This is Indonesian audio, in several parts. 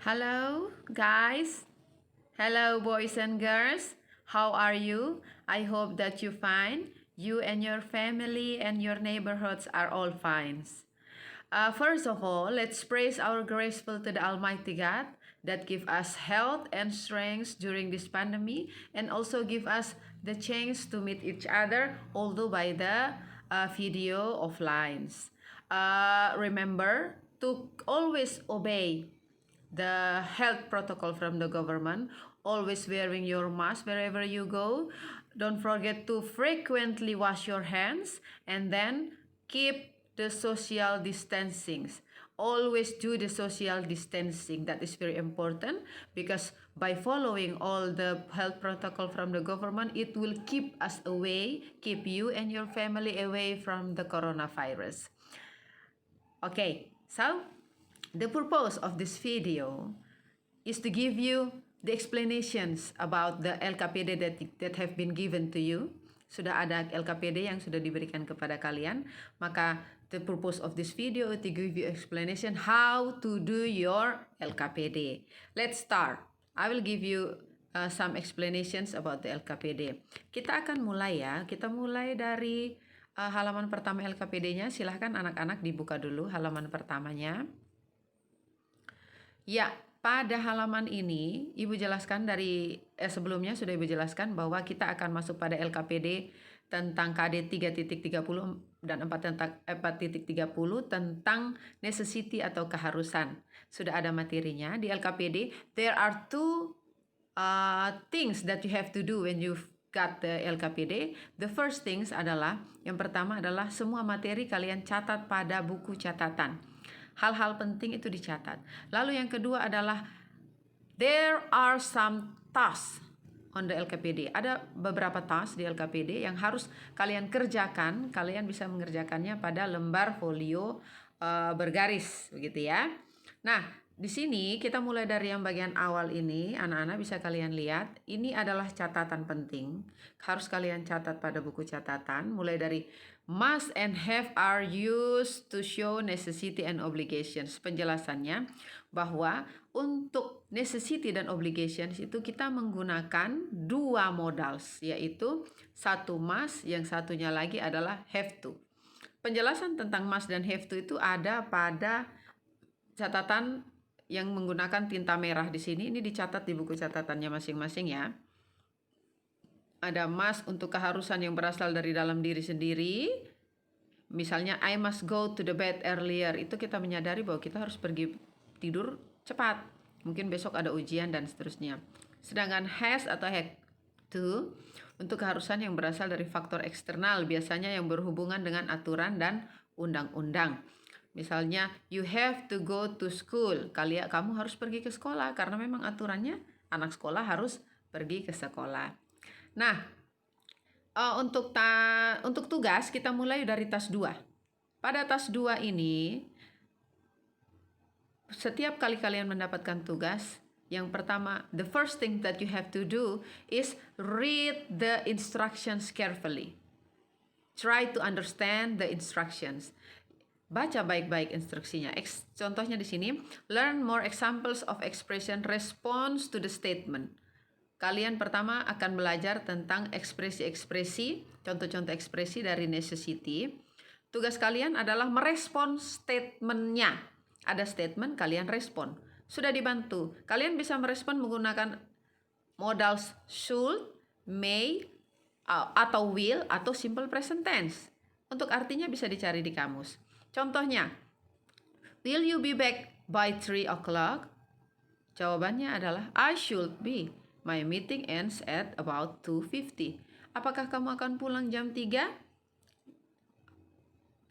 Hello, guys. Hello, boys and girls. How are you? I hope that you fine. You and your family and your neighborhoods are all fine. First of all, let's praise our graceful to the Almighty God that give us health and strength during this pandemic and also give us the chance to meet each other, although by the video offline. Remember to always obey the health protocol from the government, always wearing your mask wherever you go. Don't forget to frequently wash your hands and then keep the social distancing. Always do the social distancing. That is very important because by following all the health protocol from the government, it will keep us away, keep you and your family away from the coronavirus. Okay, so the purpose of this video is to give you the explanations about the LKPD that have been given to you. Sudah ada LKPD yang sudah diberikan kepada kalian. Maka the purpose of this video is to give you explanation how to do your LKPD. Let's start. I will give you some explanations about the LKPD. Kita akan mulai ya. Kita mulai dari halaman pertama LKPD-nya. Silahkan anak-anak dibuka dulu halaman pertamanya. Ya, pada halaman ini Ibu jelaskan dari sebelumnya sudah Ibu jelaskan bahwa kita akan masuk pada LKPD tentang KD 3.30 dan 4.30 tentang necessity atau keharusan. Sudah ada materinya di LKPD. There are two things that you have to do when you've got the LKPD. The first things adalah, yang pertama adalah semua materi kalian catat pada buku catatan. Hal-hal penting itu dicatat. Lalu yang kedua adalah there are some tasks on the LKPD. Ada beberapa task di LKPD yang harus kalian kerjakan. Kalian bisa mengerjakannya pada lembar folio bergaris, begitu ya. Nah, di sini kita mulai dari yang bagian awal ini. Anak-anak bisa kalian lihat. Ini adalah catatan penting. Harus kalian catat pada buku catatan. Mulai dari must and have are used to show necessity and obligations. Penjelasannya bahwa untuk necessity dan obligations itu kita menggunakan dua modals, yaitu satu must, yang satunya lagi adalah have to. Penjelasan tentang must dan have to itu ada pada catatan yang menggunakan tinta merah di sini. Ini dicatat di buku catatannya masing-masing ya. Ada must untuk keharusan yang berasal dari dalam diri sendiri. Misalnya I must go to the bed earlier. Itu kita menyadari bahwa kita harus pergi tidur cepat. Mungkin besok ada ujian dan seterusnya. Sedangkan has atau had to untuk keharusan yang berasal dari faktor eksternal. Biasanya yang berhubungan dengan aturan dan undang-undang. Misalnya you have to go to school. Kamu harus pergi ke sekolah karena memang aturannya anak sekolah harus pergi ke sekolah. Nah, untuk tugas kita mulai dari tas 2. Pada tas 2 ini, setiap kali kalian mendapatkan tugas, yang pertama, the first thing that you have to do is read the instructions carefully. Try to understand the instructions. Baca baik-baik instruksinya. Contohnya di sini, learn more examples of expression response to the statement. Kalian pertama akan belajar tentang ekspresi-ekspresi, contoh-contoh ekspresi dari necessity. Tugas kalian adalah merespon statementnya. Ada statement, kalian respon. Sudah dibantu. Kalian bisa merespon menggunakan modals should, may, atau will, atau simple present tense. Untuk artinya bisa dicari di kamus. Contohnya, will you be back by 3 o'clock? Jawabannya adalah I should be. My meeting ends at about 2:50. Apakah kamu akan pulang jam 3?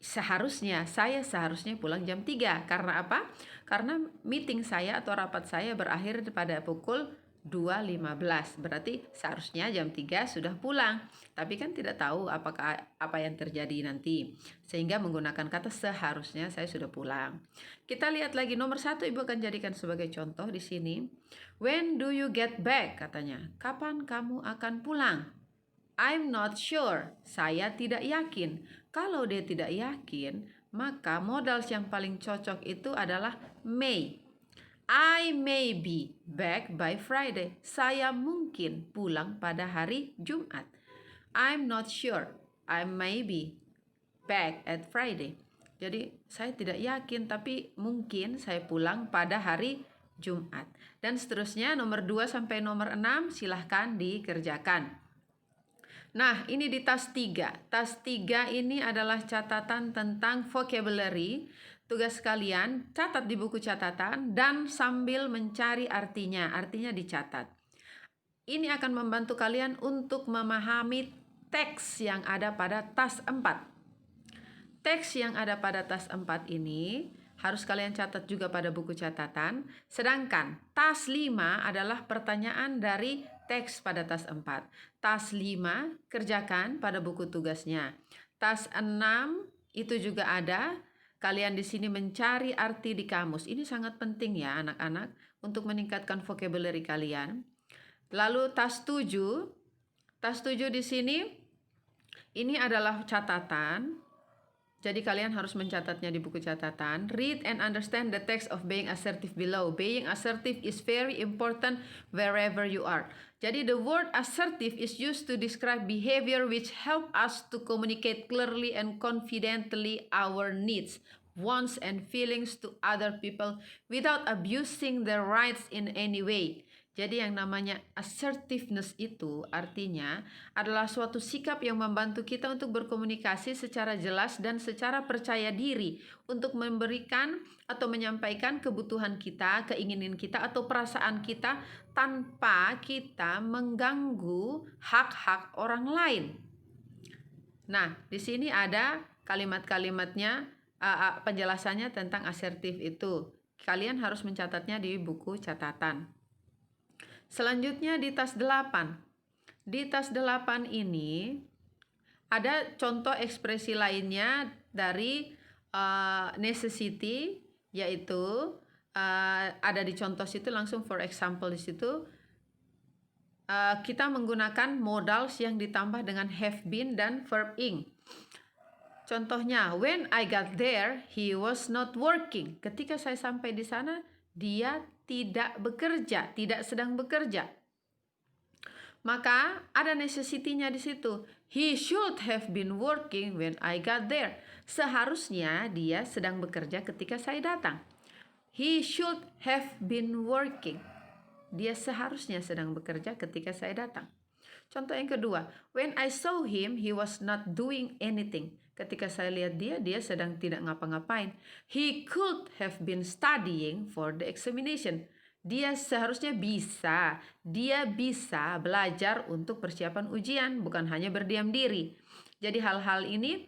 Saya seharusnya pulang jam 3. Karena apa? Karena meeting saya atau rapat saya berakhir pada pukul 2.15. Berarti seharusnya jam 3 sudah pulang. Tapi kan tidak tahu apa yang terjadi nanti. Sehingga menggunakan kata seharusnya saya sudah pulang. Kita lihat lagi nomor 1 Ibu akan jadikan sebagai contoh di sini. When do you get back? Katanya. Kapan kamu akan pulang? I'm not sure. Saya tidak yakin. Kalau dia tidak yakin, maka modals yang paling cocok itu adalah may. I may be back by Friday. Saya mungkin pulang pada hari Jumat. I'm not sure. I may be back at Friday. Jadi saya tidak yakin, tapi mungkin saya pulang pada hari Jumat. Dan seterusnya nomor 2 sampai nomor 6 silahkan dikerjakan. Nah, ini di tas 3. Tas 3 ini adalah catatan tentang vocabulary. Tugas kalian catat di buku catatan dan sambil mencari artinya. Artinya dicatat. Ini akan membantu kalian untuk memahami teks yang ada pada tas 4. Teks yang ada pada tas 4 ini harus kalian catat juga pada buku catatan. Sedangkan tas 5 adalah pertanyaan dari teks pada tas 4. Tas 5 kerjakan pada buku tugasnya. Tas 6 itu juga ada. Kalian di sini mencari arti di kamus. Ini sangat penting ya anak-anak untuk meningkatkan vocabulary kalian. Lalu tas 7. Tas 7 di sini ini adalah catatan. Jadi kalian harus mencatatnya di buku catatan. Read and understand the text of being assertive below. Being assertive is very important wherever you are. Jadi the word assertive is used to describe behavior which help us to communicate clearly and confidently our needs, wants, and feelings to other people without abusing their rights in any way. Jadi yang namanya assertiveness itu artinya adalah suatu sikap yang membantu kita untuk berkomunikasi secara jelas dan secara percaya diri untuk memberikan atau menyampaikan kebutuhan kita, keinginan kita atau perasaan kita tanpa kita mengganggu hak-hak orang lain. Nah, di sini ada kalimat-kalimatnya, penjelasannya tentang asertif itu. Kalian harus mencatatnya di buku catatan. Selanjutnya di tas 8. Di tas 8 ini ada contoh ekspresi lainnya dari necessity, yaitu ada di contoh situ langsung for example di situ. Kita menggunakan modals yang ditambah dengan have been dan verb ing. Contohnya, when I got there, he was not working. Ketika saya sampai di sana, dia tidak bekerja, tidak sedang bekerja. Maka ada necessity-nya di situ. He should have been working when I got there. Seharusnya dia sedang bekerja ketika saya datang. He should have been working. Dia seharusnya sedang bekerja ketika saya datang. Contoh yang kedua, when I saw him, he was not doing anything. Ketika saya lihat dia sedang tidak ngapa-ngapain. He could have been studying for the examination. Dia seharusnya bisa belajar untuk persiapan ujian, bukan hanya berdiam diri. Jadi hal-hal ini,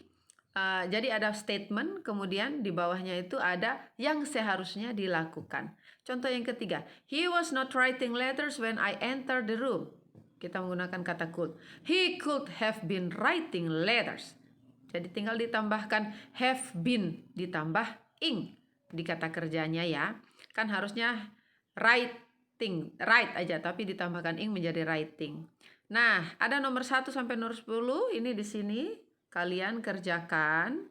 jadi ada statement, kemudian di bawahnya itu ada yang seharusnya dilakukan. Contoh yang ketiga, he was not writing letters when I entered the room. Kita menggunakan kata could. He could have been writing letters. Jadi tinggal ditambahkan have been ditambah ing di kata kerjanya ya. Kan harusnya writing, write aja, tapi ditambahkan ing menjadi writing. Nah, ada nomor 1 sampai nomor 10 ini di sini kalian kerjakan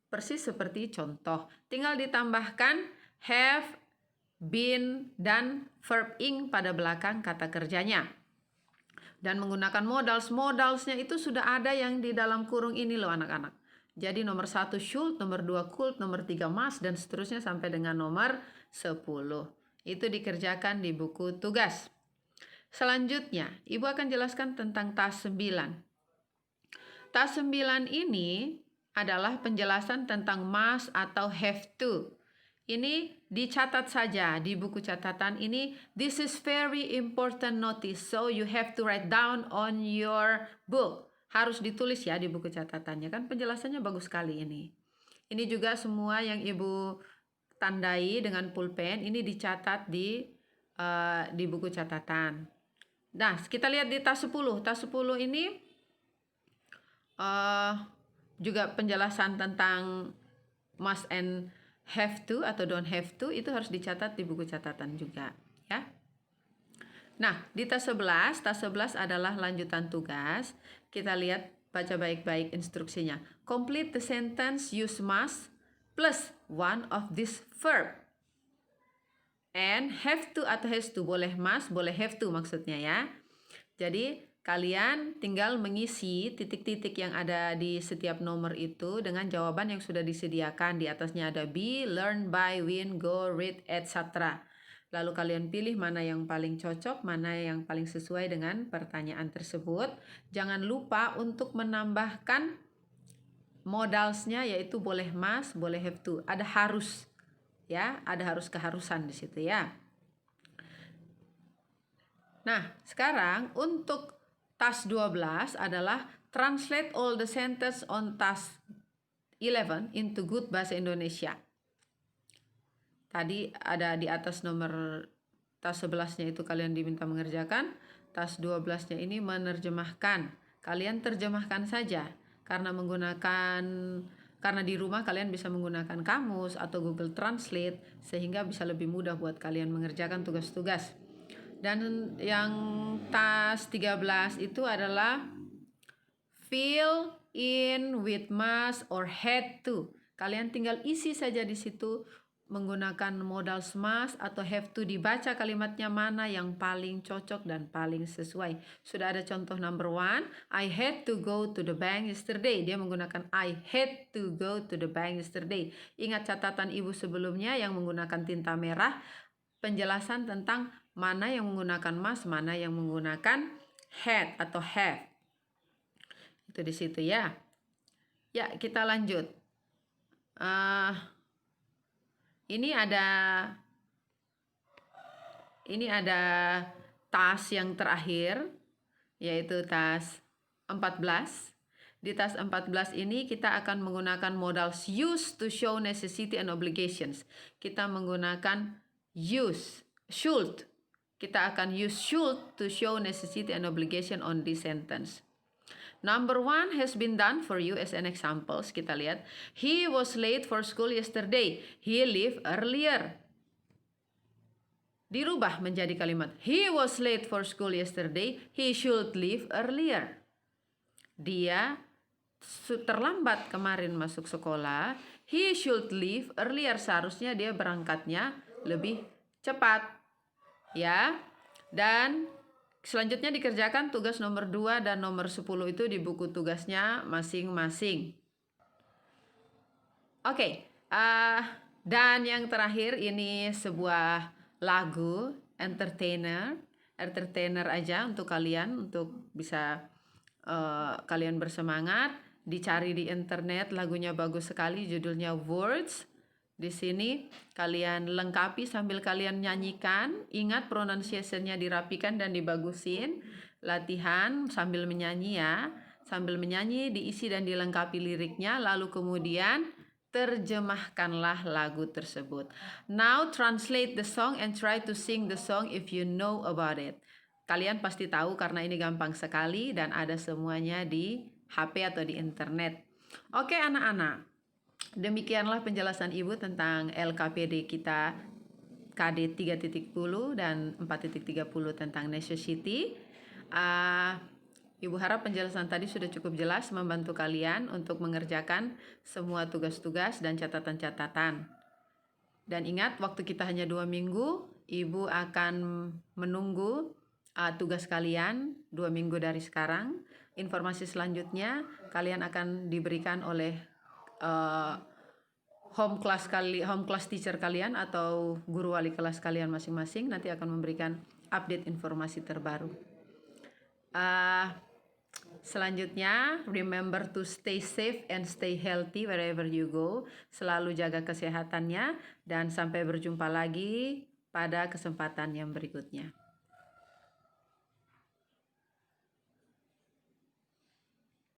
persis seperti contoh. Tinggal ditambahkan have, been, dan verb ing pada belakang kata kerjanya. Dan menggunakan modalsnya itu sudah ada yang di dalam kurung ini loh anak-anak. Jadi nomor 1 should, nomor 2 could, nomor 3 must, dan seterusnya sampai dengan nomor 10. Itu dikerjakan di buku tugas. Selanjutnya, Ibu akan jelaskan tentang tas 9. Tas 9 ini adalah penjelasan tentang must atau have to. Ini dicatat saja di buku catatan ini. This is very important notice, so you have to write down on your book. Harus ditulis ya di buku catatannya, kan penjelasannya bagus sekali ini. Ini juga semua yang Ibu tandai dengan pulpen, ini dicatat di buku catatan. Nah, kita lihat di tas 10. Tas 10 ini juga penjelasan tentang must and have to atau don't have to itu harus dicatat di buku catatan juga ya. Nah, di tas 11 adalah lanjutan tugas. Kita lihat, baca baik-baik instruksinya. Complete the sentence use must plus one of this verb. and have to atau has to, boleh must, boleh have to maksudnya ya. Jadi kalian tinggal mengisi titik-titik yang ada di setiap nomor itu dengan jawaban yang sudah disediakan. Di atasnya ada be, learn, buy, win, go, read, etc. Lalu kalian pilih mana yang paling cocok, mana yang paling sesuai dengan pertanyaan tersebut. Jangan lupa untuk menambahkan modalsnya, yaitu boleh must, boleh have to. Ada harus ya, ada harus keharusan di situ ya. Nah, sekarang untuk task 12 adalah translate all the sentence on task 11 into good bahasa Indonesia. Tadi ada di atas nomor task 11-nya itu kalian diminta mengerjakan, task 12-nya ini menerjemahkan. Kalian terjemahkan saja karena di rumah kalian bisa menggunakan kamus atau Google Translate sehingga bisa lebih mudah buat kalian mengerjakan tugas-tugas. Dan yang task 13 itu adalah fill in with must or had to. Kalian tinggal isi saja di situ menggunakan modal must atau have to, dibaca kalimatnya mana yang paling cocok dan paling sesuai. Sudah ada contoh number 1, I had to go to the bank yesterday. Dia menggunakan I had to go to the bank yesterday. Ingat catatan ibu sebelumnya yang menggunakan tinta merah, penjelasan tentang mana yang menggunakan must, mana yang menggunakan had atau have. Itu di situ ya. Ya, kita lanjut. Ini ada task yang terakhir, yaitu task 14. Di task 14 ini kita akan menggunakan modal use to show necessity and obligations. Kita menggunakan use, should. Kita akan use should to show necessity and obligation on this sentence. Number 1 has been done for you as an example. Kita lihat. He was late for school yesterday. He left earlier. Dirubah menjadi kalimat he was late for school yesterday. He should leave earlier. Dia terlambat kemarin masuk sekolah. He should leave earlier. Seharusnya dia berangkatnya lebih cepat. Ya. Dan selanjutnya dikerjakan tugas nomor 2 dan nomor 10 itu di buku tugasnya masing-masing. Oke, dan yang terakhir ini sebuah lagu entertainer aja untuk kalian, untuk bisa kalian bersemangat. Dicari di internet, lagunya bagus sekali, judulnya Words. Di sini kalian lengkapi sambil kalian nyanyikan. Ingat pronunciation-nya dirapikan dan dibagusin. Latihan sambil menyanyi ya. Sambil menyanyi diisi dan dilengkapi liriknya. Lalu kemudian terjemahkanlah lagu tersebut. Now translate the song and try to sing the song if you know about it. Kalian pasti tahu karena ini gampang sekali dan ada semuanya di HP atau di internet. Oke anak-anak. Demikianlah penjelasan Ibu tentang LKPD kita KD 3.10 dan 4.30 tentang necessity. Ibu harap penjelasan tadi sudah cukup jelas membantu kalian untuk mengerjakan semua tugas-tugas dan catatan-catatan. Dan ingat, waktu kita hanya 2 minggu, Ibu akan menunggu tugas kalian 2 minggu dari sekarang. Informasi selanjutnya kalian akan diberikan oleh home class teacher kalian atau guru wali kelas kalian masing-masing nanti akan memberikan update informasi terbaru. Selanjutnya, remember to stay safe and stay healthy wherever you go. Selalu jaga kesehatannya dan sampai berjumpa lagi pada kesempatan yang berikutnya.